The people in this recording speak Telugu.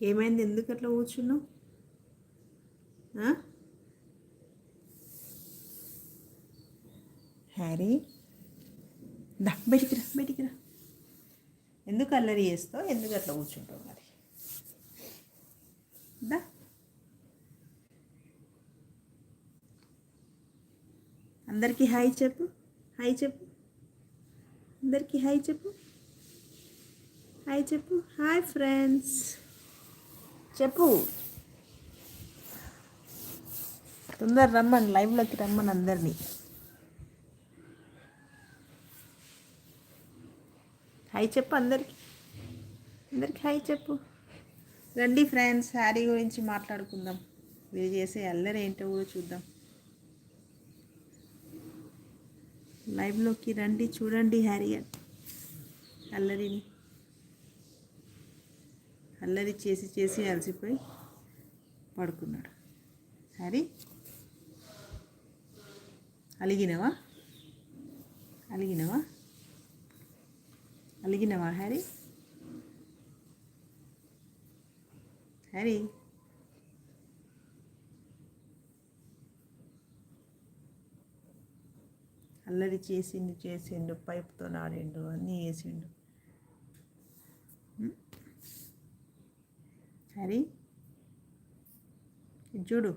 ఏమైంది? ఎందుకు అట్లా కూర్చున్నావు? హ్యారీ, దా బయటికి రా, బయటికి రా. ఎందుకు అల్లరి చేస్తావు? ఎందుకు అట్లా కూర్చుంటావు? మరి దా. అందరికీ హాయ్ చెప్పు, హాయ్ చెప్పు, అందరికీ హాయ్ చెప్పు, హాయ్ చెప్పు. హాయ్ ఫ్రెండ్స్ చెప్పు. తొందర రమ్మని, లైవ్లోకి రమ్మని అందరినీ. హాయ్ చెప్పు అందరికీ, అందరికీ హాయ్ చెప్పు. రండి ఫ్రెండ్స్, హ్యారీ గురించి మాట్లాడుకుందాం. మీరు చేసే అల్లరి ఏంటో కూడా చూద్దాం. లైవ్లోకి రండి, చూడండి హ్యారీ అల్లరిని. అల్లరి చేసి చేసి అలసిపోయి పడుకున్నాడు. హ్యారీ, అలిగినవా? అలిగినవా? అలిగినవా హ్యారీ? హ్యారీ, అల్లరి చేసిండు, పైపుతో ఆడిండు, అన్నీ చేసిండు. హ్యారీ, ఇది చూడు.